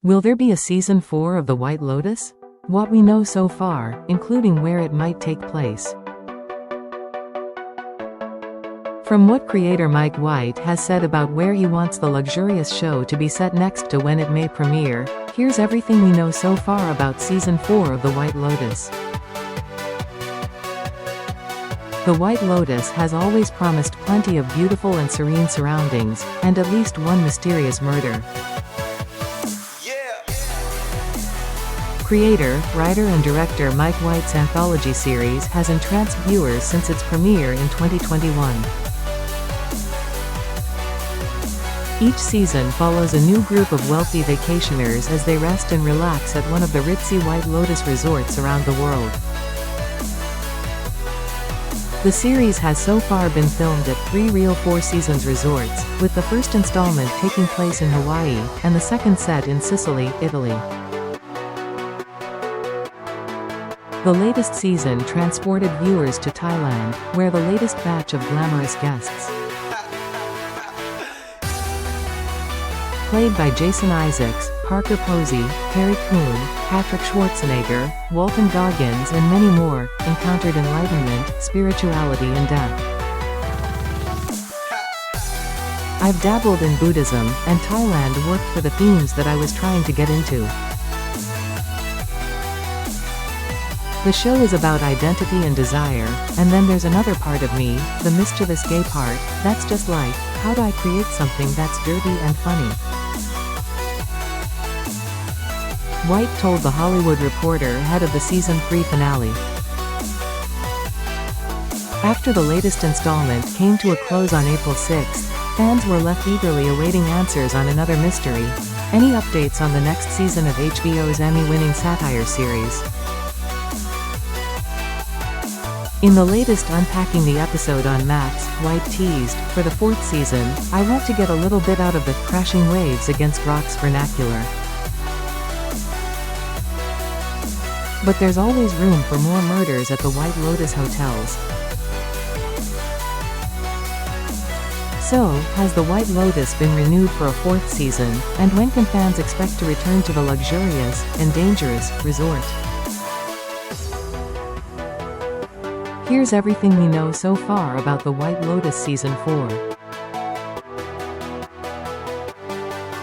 Will there be a season 4 of The White Lotus? What we know so far, including where it might take place. From what creator Mike White has said about where he wants the luxurious show to be set next to when it may premiere, here's everything we know so far about season 4 of The White Lotus. The White Lotus has always promised plenty of beautiful and serene surroundings, and at least one mysterious murder. Creator, writer and director Mike White's anthology series has entranced viewers since its premiere in 2021. Each season follows a new group of wealthy vacationers as they rest and relax at one of the ritzy White Lotus resorts around the world. The series has so far been filmed at 3 real Four Seasons resorts, with the first installment taking place in Hawaii, and the second set in Sicily, Italy. The latest season transported viewers to Thailand, where the latest batch of glamorous guests, played by Jason Isaacs, Parker Posey, Harry Coon, Patrick Schwarzenegger, Walton Goggins and many more, encountered enlightenment, spirituality and death. I've dabbled in Buddhism, and Thailand worked for the themes that I was trying to get into. The show is about identity and desire, and then there's another part of me, the mischievous gay part, that's just like, how do I create something that's dirty and funny? White told The Hollywood Reporter ahead of the season 3 finale. After the latest installment came to a close on April 6th, fans were left eagerly awaiting answers on another mystery. Any updates on the next season of HBO's Emmy-winning satire series? In the latest Unpacking the Episode on Max, White teased, for the 4th season, I want to get a little bit out of the crashing waves against rocks vernacular. But there's always room for more murders at the White Lotus hotels. So, has the White Lotus been renewed for a 4th season, and when can fans expect to return to the luxurious, and dangerous, resort? Here's everything we know so far about The White Lotus Season 4.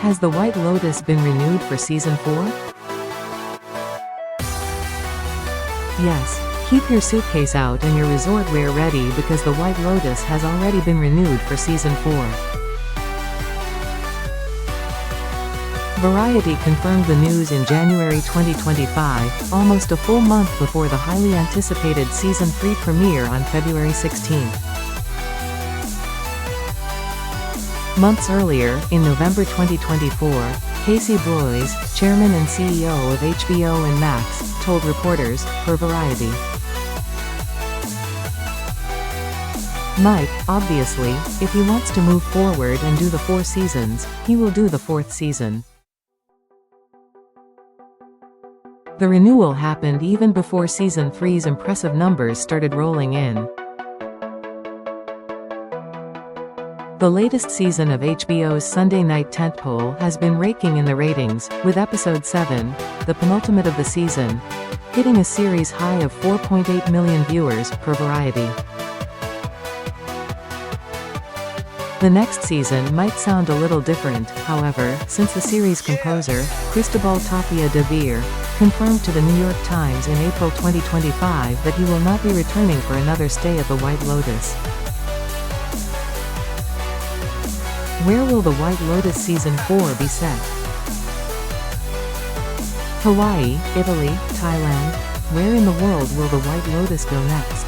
Has The White Lotus been renewed for Season 4? Yes. Keep your suitcase out and your resort wear ready because The White Lotus has already been renewed for Season 4. Variety confirmed the news in January 2025, almost a full month before the highly anticipated Season 3 premiere on February 16. Months earlier, in November 2024, Casey Bloys, chairman and CEO of HBO and Max, told reporters, for Variety. Mike, obviously, if he wants to move forward and do the 4 seasons, he will do the 4th season. The renewal happened even before Season 3's impressive numbers started rolling in. The latest season of HBO's Sunday night tentpole has been raking in the ratings, with Episode 7, the penultimate of the season, hitting a series high of 4.8 million viewers, per Variety. The next season might sound a little different, however, since the series composer, Cristobal Tapia de Veer, confirmed to the New York Times in April 2025 that he will not be returning for another stay at the White Lotus. Where will the White Lotus Season 4 be set? Hawaii, Italy, Thailand? Where in the world will the White Lotus go next?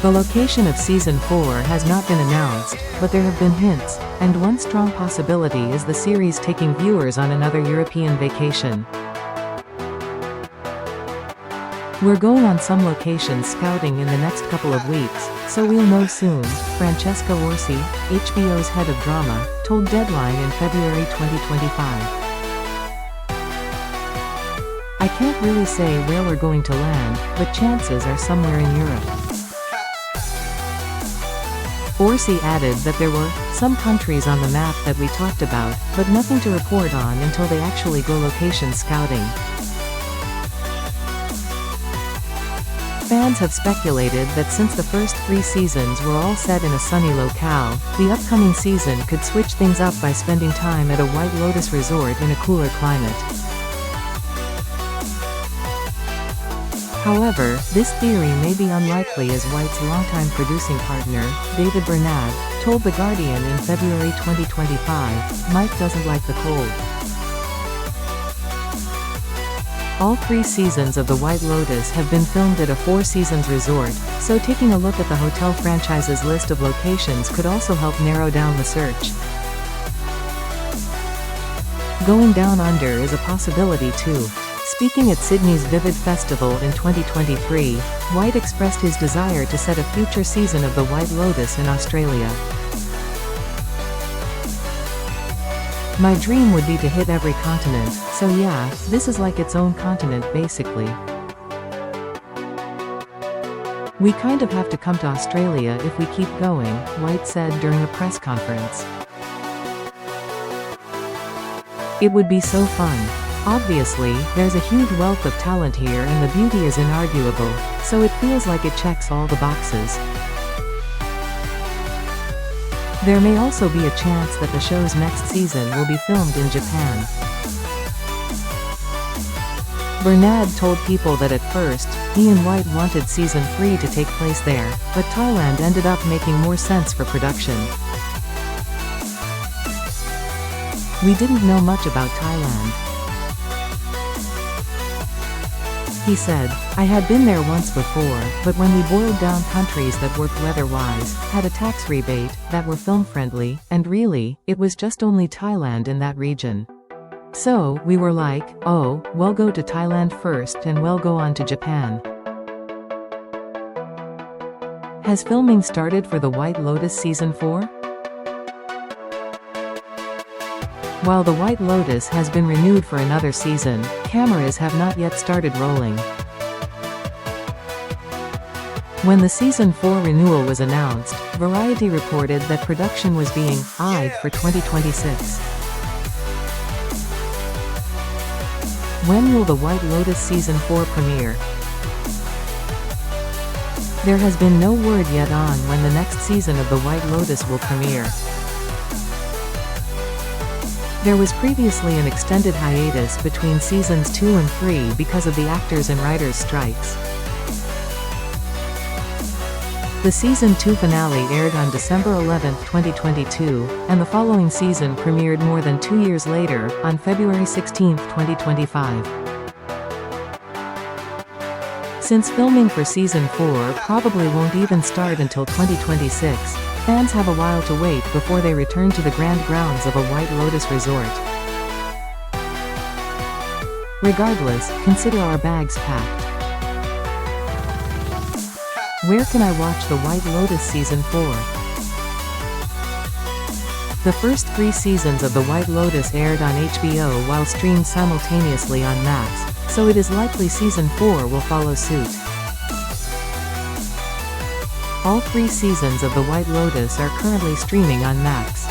The location of Season 4 has not been announced, but there have been hints, and one strong possibility is the series taking viewers on another European vacation. We're going on some location scouting in the next couple of weeks, so we'll know soon, Francesca Orsi, HBO's head of drama, told Deadline in February 2025. I can't really say where we're going to land, but chances are somewhere in Europe. Orsi added that there were some countries on the map that we talked about, but nothing to report on until they actually go location scouting. Fans have speculated that since the first 3 seasons were all set in a sunny locale, the upcoming season could switch things up by spending time at a White Lotus resort in a cooler climate. However, this theory may be unlikely, as White's longtime producing partner, David Bernard, told The Guardian in February 2025, "Mike doesn't like the cold." All 3 seasons of The White Lotus have been filmed at a 4 Seasons resort, so taking a look at the hotel franchise's list of locations could also help narrow down the search. Going down under is a possibility too. Speaking at Sydney's Vivid Festival in 2023, White expressed his desire to set a future season of The White Lotus in Australia. "My dream would be to hit every continent, so yeah, this is like its own continent basically. We kind of have to come to Australia if we keep going," White said during a press conference. "It would be so fun. Obviously, there's a huge wealth of talent here and the beauty is inarguable, so it feels like it checks all the boxes. There may also be a chance that the show's next season will be filmed in Japan." Bernard told People that at first, he and White wanted season 3 to take place there, but Thailand ended up making more sense for production. "We didn't know much about Thailand," he said. "I had been there once before, but when we boiled down countries that worked weather-wise, had a tax rebate, that were film-friendly, and really, it was just only Thailand in that region. So, we were like, oh, well, go to Thailand first and we'll go on to Japan." Has filming started for The White Lotus Season 4? While The White Lotus has been renewed for another season, cameras have not yet started rolling. When the Season 4 renewal was announced, Variety reported that production was being eyed for 2026. When will The White Lotus Season 4 premiere? There has been no word yet on when the next season of The White Lotus will premiere. There was previously an extended hiatus between seasons 2 and 3 because of the actors and writers' strikes. The Season 2 finale aired on December 11, 2022, and the following season premiered more than 2 years later, on February 16, 2025. Since filming for Season 4 probably won't even start until 2026, fans have a while to wait before they return to the grand grounds of a White Lotus resort. Regardless, consider our bags packed. Where can I watch The White Lotus Season 4? The first 3 seasons of The White Lotus aired on HBO while streamed simultaneously on Max, so it is likely Season 4 will follow suit. All 3 seasons of The White Lotus are currently streaming on Max.